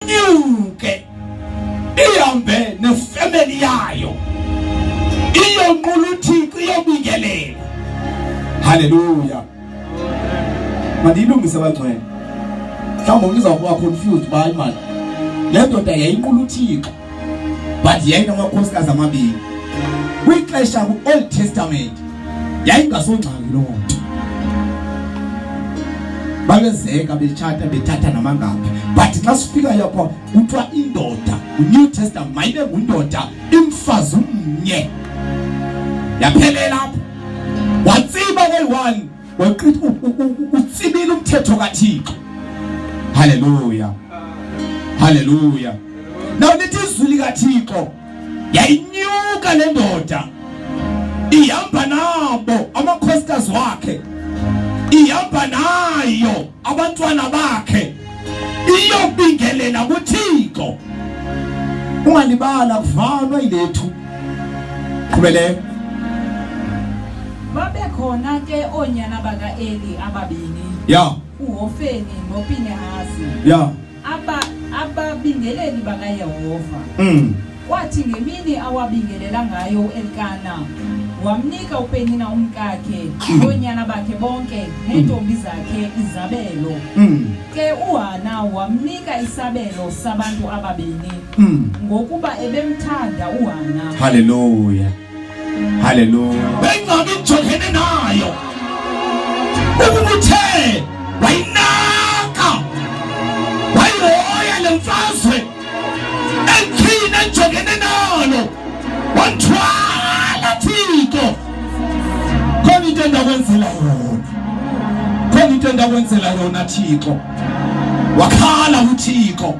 inyuke ihambe nefamily yayo iyonqula uThixo iyobingelela. Hallelujah. Mandilungise abangcwele. Mhlawumbe ngizokuba confused by man. Le ndoda yayinqula uThixo but yayinamakhosikazi amabili. Kwixesha ku-Old Testament yayingasongxaki loo nto. Babezeka bethatha bethatha namangaphi. But xa sifika yapha kuthiwa indoda, u-New Testament mayibe ngundoda imfazi umnye. Yaphelela lapho. Watsiba kwe-1 weqithi utsibile umthetho kaThixo. Hallelujah. Hallelujah. Now lithi izwi likaThixo yayinyuka le ndoda ihamba nabo amakhosikazi wakhe, ihamba nayo abantwana bakhe iyobingelela kuThixo. Ungalibala kuvalwa ilethu. Qhubeleka. Babe khona ke onyana baka Eli ababini. Yeah. uHofeni noPinehasi. Yeah. Ababingeleli baka Yehova. Wathi ngemini awabingelela ngayo uElkana wamnika uPenina umkakhe onyana bakhe bonke nentombi zakhe izabelo. Ke uHana wamnika isabelo sabantu ababini ngokuba ebemthanda uHana. Hallelujah. Hallelujah. Bengabe njokene nayo. Ukuthe wayinaka. Wayihoya lemfazwe. Ekhina njokene nalo. Wanthwala Thixo. Khona into endakwenzela yona. Khona into endakwenzela yona Thixo. Wakhala uThixo.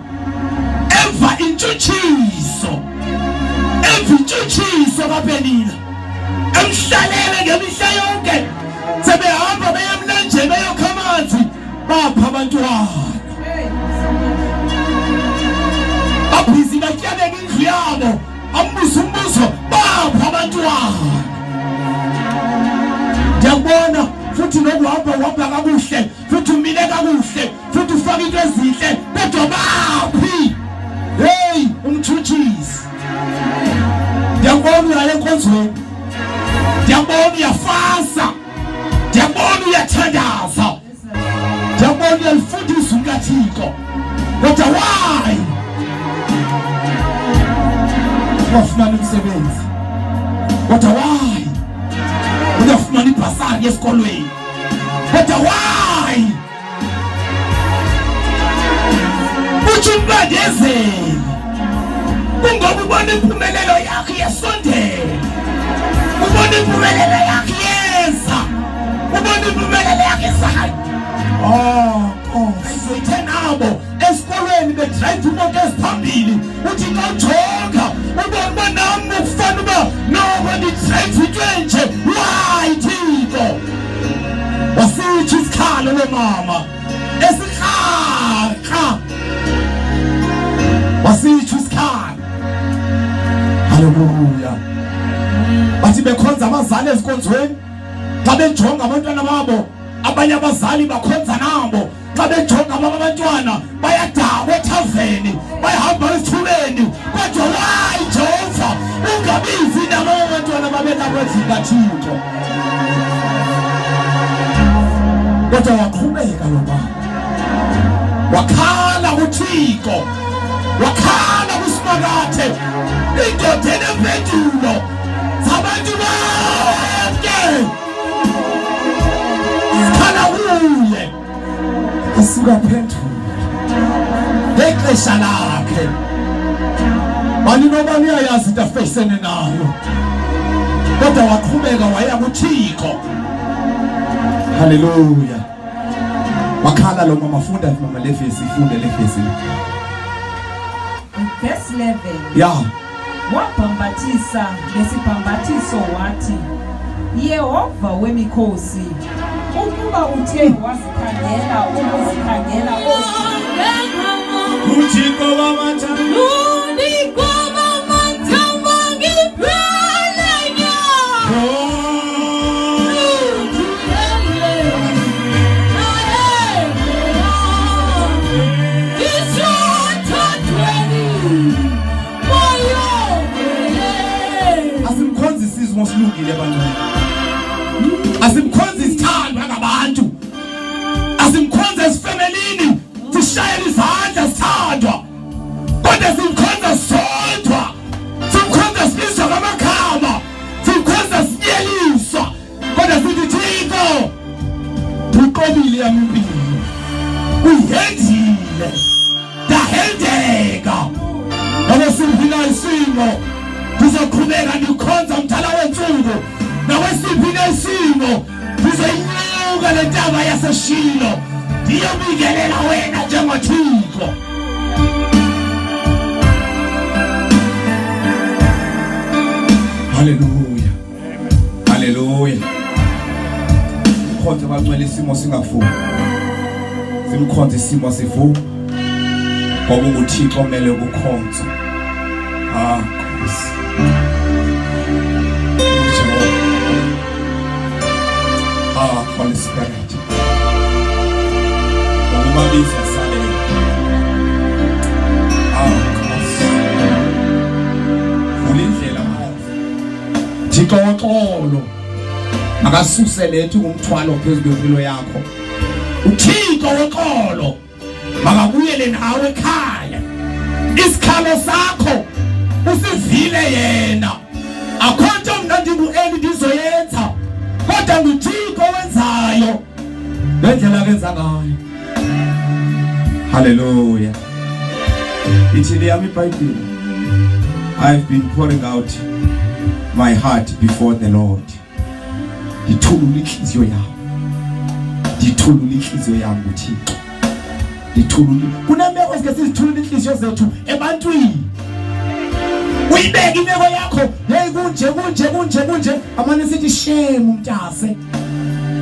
Eva intshutshiso. Evintshutshiso kaPenina. Emhlalele ngemihla yonke. Sebehamba beyamlanje beyokha amanzi. Bapha abantwana. Abhizi batyabeka indlu yabo. Ambuso umbuso bapha abantwana. Ndiyabona futhi nokuhamba kakuhle. Futhi umile kakuhle. Futhi ufaka into ezinhle. Kodwa baphi. Hey, umtshutshisi. Ndiyabona uyaya enkonzweni. Ndiyabona uyafasa. Ndiyabona uyathandaza. Ndiyabona uyalifundisa ukaThixo. Kodwa why? Wafumana umsebenzi. Kodwa why? Uyafumana ibhasari esikolweni. Kodwa why? Uthi umbandezeli. Kungoba ubona impumelelo yakhe yasondela. Ubona impumelelo yakhe yenza. Ubona impumelelo yakhe ezayo. Ngizoyithe nabo esikolweni bedrive imoto eziphambili. Uthi xa ujonga ubona nami kufana uba noko ndidrive into enje. Why Thixo? Wasitsho isikhalo lomama esirharha. Wasitsho isikhalo. Hallelujah. Bathi bekhonza abazali ezikonzweni. Xa bejonga abantwana babo, abanye abazali bakhonza nabo. Xa bejonga abantwana bayadaba ethaveni, bayahamba esithubeni. Kodwa why Jehova ungabizi nabo abantwana babelakwezinga Thixo? Kodwa waqhubeka lo baba. Wakhala uThixo. Wakhala kuSimakathe. Indoda enempendulo zabantu bonke. Sikhala kuye. Ukuphendulwa ngexesha lakhe. Bani nobani uyayazi into afesene nayo. Kodwa waqhubeka waya kuThixo. Hallelujah. Wakhala lo mama funda mama le verse ifunde le verse. Verse 11. Yeah. Wabhambathisa ngesibhambathiso wathi, Yehova wemikhosi, ukuba uthe wazikhangela ukuzikhangela uThixo wamathanda isimo ndizoqhubeka ndikhonza umdala wensuku nakwesiphi nesimo ndizoyinyuka le ntaba yaseShilo ndiyobingelela wena njengoThixo. Hallelujah. Hallelujah. Khonza bangcwele isimo singafuni. Simkhonza isimo sivuma. Ngoba uThixo kumele ukukhonza. Nkosi. Holy Spirit. Ukubabiza sale. Nkosi. Ulindlela Thixo woxolo akasuse lethu kumthwalo phezulu kwempilo yakho. uThixo woxolo makabuyele nawe ekhaya. Isikhalo sakho usivile yena. Akhonto mina ndingu-Eli ndizoyenza kodwa nguThixo wenzayo ngendlela akenza ngayo. Hallelujah. Ithi leyami iBhayibheli, I've been pouring out my heart before the Lord. Ngithulula inhliziyo yami. Ngithulula inhliziyo yami kuThixo. Ngithulula. Kunemeko esike sizithulula inhliziyo zethu ebantwini. Uyibeka imeko yakho, hey kunje. Amane sithi shame umntase.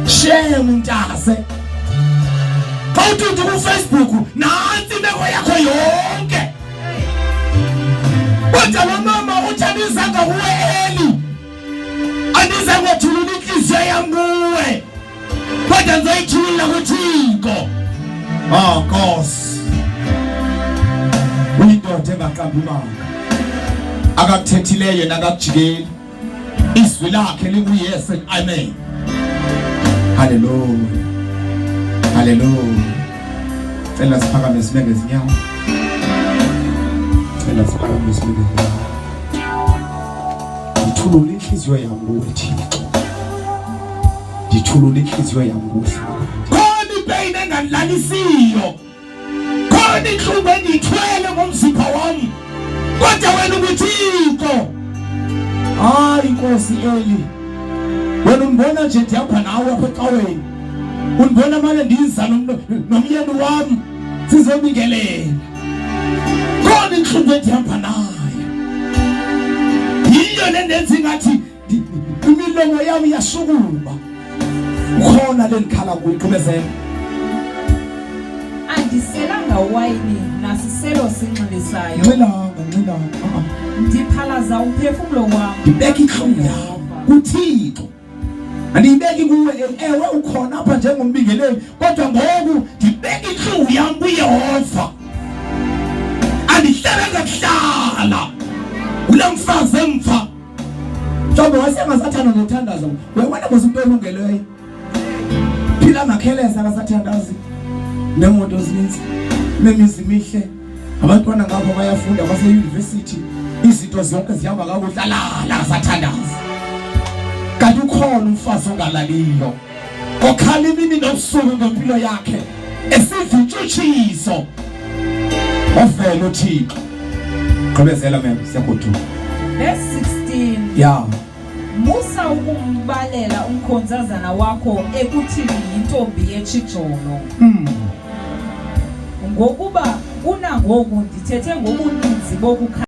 Shame umntase. Kawuthi ku Facebook nansi imeko yakho yonke. Kodwa mama uthandizanga kuweli. Andiza ngothulula inhliziyo yami kuwe. Kodwa ngizoyithulula kuThixo. Nkosi. Uyindoda engaqambi imanga. Akakuthethileyo nakakujikeli. Izwi lakhe linguyes and amen. Hallelujah. Hallelujah. Cela siphakame sibeke izinyawo. Ngithulula inhliziyo yami kuwe Thixo. Ngithulula inhliziyo yami kuwe. Khona ipain enganilalisiyo. Khona inhlungu engithwele ngomzimba wami. Kodwa wena uThixo. Hayi Nkosi Eli. Wena ungibona nje ndihamba nawe apha ecaweni. Ungibona manje ndiza nomyeni wami sizobingelela. Khona inhlungu endihamba nayo. Yiyo lendenza ngathi imilomo yami yashukuma. Khona lenikhala kuyiqhubezela. Andiselanga wayini nasiselo sinxilisayo. Ngilanga. Ndiphalaza umphefumulo wami. Ngibeka inhlungu yami kuThixo. Andiyibeki kuwe ewe ukhona apha njengombingeleli kodwa ngoku ngibeka inhlungu yami kuYehova. Andihlala ngahlala ulamfazi emva. Mhlawumbe wasengasathanda nothandazo. Wena bosumuntu olungeleyo. Phila makheleza akasathandazi. Nemoto ezininzi, nemizi mihle. Abantwana ngapha bayafunda base-university. Izinto zonke zihamba kakuhle la akasathandazi. Kanti ukhona umfazi ongalaliyo. Okhala imini nobusuku ngempilo yakhe. Esivintshutshiso. Ovela uThixo. Qhubezela mem siyakuthula. Verse 16. Yeah. Musa ukumbalela umkhonzazana wakho ekuthini intombi yechijolo. Ngokuba unangoku ndithethe ngobuninzi bokukhala